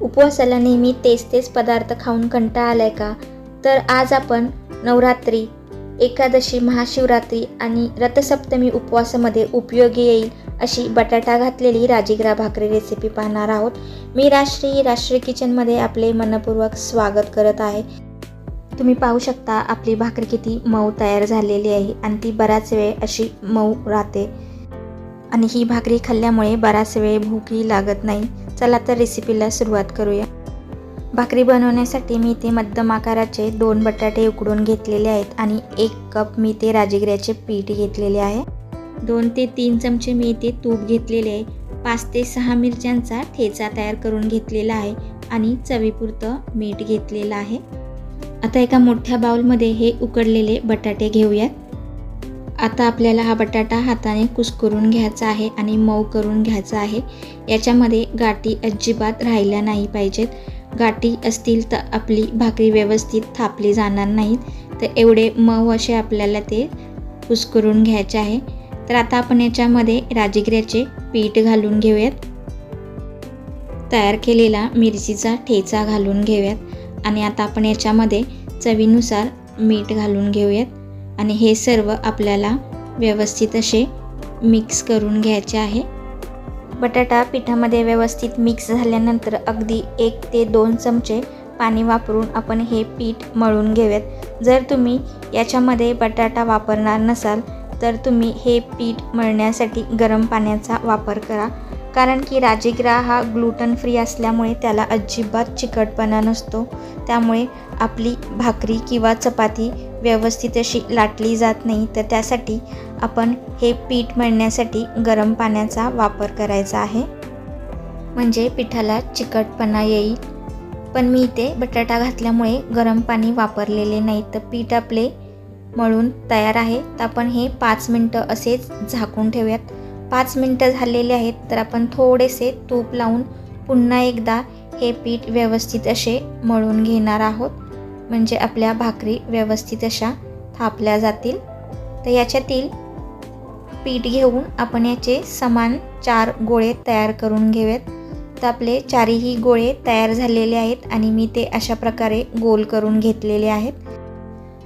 उपवासाला नेहमी तेच पदार्थ खाऊन कंटाळा आलाय का? तर आज आपण नवरात्री, एकादशी, महाशिवरात्री आणि रथसप्तमी उपवासामध्ये उपयोगी येईल अशी बटाटा घातलेली राजगिरा भाकरी रेसिपी पाहणार आहोत. मी राजश्री किचनमध्ये आपले मनपूर्वक स्वागत करत आहे. तुम्ही पाहू शकता आपली भाकरी किती मऊ तयार झालेली आहे आणि ती बराच वेळ अशी मऊ राहते आणि ही भाकरी खाल्ल्यामुळे बराच वेळ भूकही लागत नाही. चला तर रेसिपीला सुरुवात करूया. भाकरी बनवण्यासाठी मी इथे मध्यम आकाराचे 2 बटाटे उकडून घेतलेले आहेत आणि 1 कप मी इथे राजगिऱ्याचे पीठ घेतलेले आहे. 2 ते 3 चमचे मी इथे तूप घेतलेले आहे. 5 ते 6 मिरच्यांचा ठेचा तयार करून घेतलेला आहे आणि चवीपुरतं मीठ घेतलेलं आहे. आता एका मोठ्या बाउलमध्ये हे उकडलेले बटाटे घेऊयात. आता आपल्याला हा बटाटा हाताने कुस्करून घ्यायचा आहे आणि मऊ करून घ्यायचा आहे. याच्यामध्ये गाठी अजिबात राहिल्या नाही पाहिजेत. गाठी असतील तर आपली भाकरी व्यवस्थित थापली जाणार नाहीत. तर एवढे मऊ असे आपल्याला ते कुस्करून घ्यायचे आहे. तर आता आपण याच्यामध्ये राजगिऱ्याचे पीठ घालून घेऊयात. तयार केलेला मिरचीचा ठेचा घालून घेऊयात आणि आता आपण याच्यामध्ये चवीनुसार मीठ घालून घेऊयात आणि हे सर्व आपल्याला व्यवस्थित असे मिक्स करून घ्यायचे आहे. बटाटा पिठामध्ये व्यवस्थित मिक्स झाल्यानंतर अगदी 1 ते 2 चमचे पाणी वापरून आपण हे पीठ मळून घेऊयात. जर तुम्ही याच्यामध्ये बटाटा वापरणार नसाल तर तुम्ही हे पीठ मळण्यासाठी गरम पाण्याचा वापर करा, कारण की राजगिरा हा ग्लुटन फ्री असल्यामुळे त्याला अजिबात चिकटपणा नसतो. त्यामुळे आपली भाकरी किंवा चपाती व्यवस्थित अशी लाटली जात नाही. तर त्यासाठी आपण हे पीठ मळण्यासाठी गरम पाण्याचा वापर करायचा आहे, म्हणजे पिठाला चिकटपणा येईल. पण मी इथे बटाटा घातल्यामुळे गरम पाणी वापरलेले नाही. तर पीठ आपले मळून तयार आहे. तर आपण हे 5 मिनटं असेच झाकून ठेवूयात. 5 मिनटं झालेले आहेत. तर आपण थोडेसे तूप लावून पुन्हा एकदा हे पीठ व्यवस्थित असे मळून घेणार आहोत, म्हणजे आपल्या भाकरी व्यवस्थित अशा थापल्या जातील. तर याच्यातील पीठ घेऊन आपण याचे समान 4 गोळे तयार करून घेऊयात. तर आपले 4ही गोळे तयार झालेले आहेत आणि मी ते अशा प्रकारे गोल करून घेतलेले आहेत.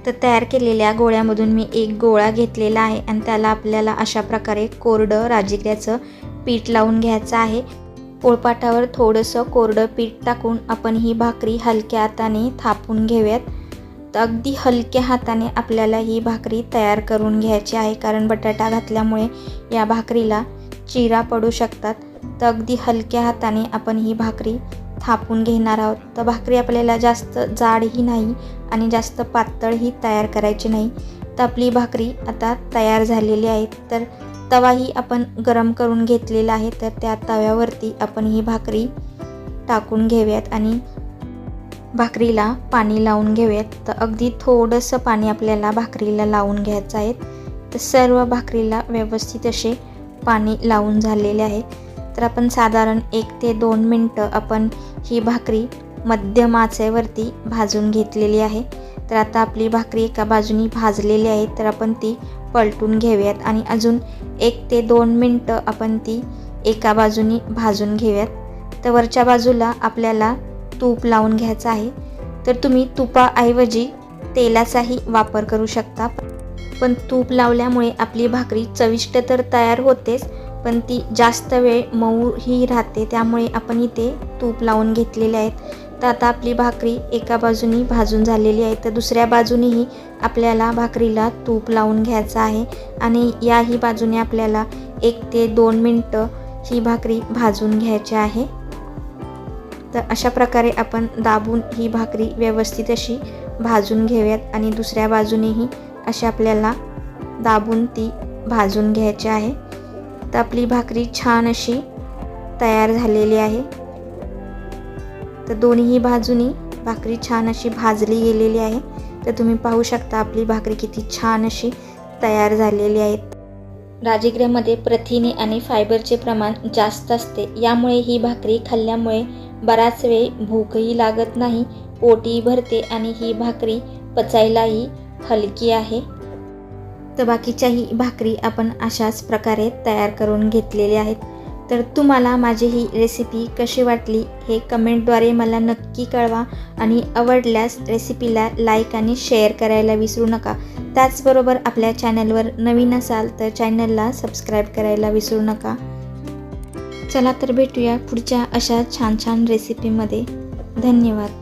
तर तयार केलेल्या गोळ्यामधून मी 1 गोळा घेतलेला आहे आणि त्याला आपल्याला अशा प्रकारे कोरडं राजगिऱ्याचं पीठ लावून घ्यायचं आहे. पोळपाटावर थोडंसं कोरडं पीठ टाकून आपण ही भाकरी हलक्या हाताने थापून घेऊयात. तर अगदी हलक्या हाताने आपल्याला ही भाकरी तयार करून घ्यायची आहे, कारण बटाटा घातल्यामुळे या भाकरीला चिरा पडू शकतात. तर अगदी हलक्या हाताने आपण ही भाकरी थापून घेणार आहोत. तर भाकरी आपल्याला जास्त जाडही नाही आणि जास्त पातळही तयार करायची नाही. तर आपली भाकरी आता तयार झालेली आहे. तर तवाही आपण गरम करून घेतलेला आहे. तर त्या तव्यावरती आपण ही भाकरी टाकून घेऊयात आणि भाकरीला पाणी लावून घेऊयात. तर अगदी थोडंसं पाणी आपल्याला भाकरीला लावून घ्यायचं आहे. तर सर्व भाकरीला व्यवस्थित असे पाणी लावून झालेले आहे. तर आपण साधारण 1 ते 2 मिनटं आपण ही भाकरी मध्यम आचेवरती भाजून घेतलेली आहे. तर आता आपली भाकरी एका बाजूनी भाजलेली आहे. तर आपण ती पलटून घेऊयात आणि अजून 1 ते 2 मिनटं आपण ती एका बाजूनी भाजून घेऊयात. तर वरच्या बाजूला आपल्याला तूप लावून घ्यायचं आहे. तर तुम्ही तुपाऐवजी तेलाचाही वापर करू शकता, पण तूप लावल्यामुळे आपली भाकरी चविष्ट तर तयार होतेच, पण ती जास्त वेळ मऊही राहते. त्यामुळे आपण इथे तूप लावून घेतलेले आहेत. तर आता आपली भाकरी एका बाजूनी भाजून झालेली आहे. तर दुसऱ्या बाजूनीही आपल्याला भाकरीला तूप लावून घ्यायचं आहे आणि याही बाजूने आपल्याला 1 ते 2 मिनटं ही भाकरी भाजून घ्यायची आहे. तर अशा प्रकारे आपण दाबून ही भाकरी व्यवस्थित अशी भाजून घेऊयात आणि दुसऱ्या बाजूनेही अशी आपल्याला दाबून ती भाजून घ्यायची आहे. तर आपली भाकरी छान अशी तयार झालेली आहे. तर दोन्ही बाजूनी भाकरी छान अशी भाजली गेलेली आहे. तर तुम्ही पाहू शकता आपली भाकरी किती छान अशी तयार झालेली आहे. राजगिऱ्यामध्ये प्रथिने आणि फायबरचे प्रमाण जास्त असते. यामुळे ही भाकरी खाल्ल्यामुळे बराच वेळ भूकही लागत नाही, पोटही भरते आणि ही भाकरी पचायलाही हलकी आहे. तर बाकीच्याही भाकरी आपण अशाच प्रकारे तयार करून घेतलेल्या आहेत. तर तुम्हाला माझी ही रेसिपी कशी वाटली हे कमेंटद्वारे मला नक्की कळवा आणि आवडल्यास रेसिपीला लाईक आणि शेअर करायला विसरू नका. त्याचबरोबर आपल्या चॅनलवर नवीन असाल तर चॅनलला सबस्क्राईब करायला विसरू नका. चला तर भेटूया पुढच्या अशा छान छान रेसिपीमध्ये. धन्यवाद.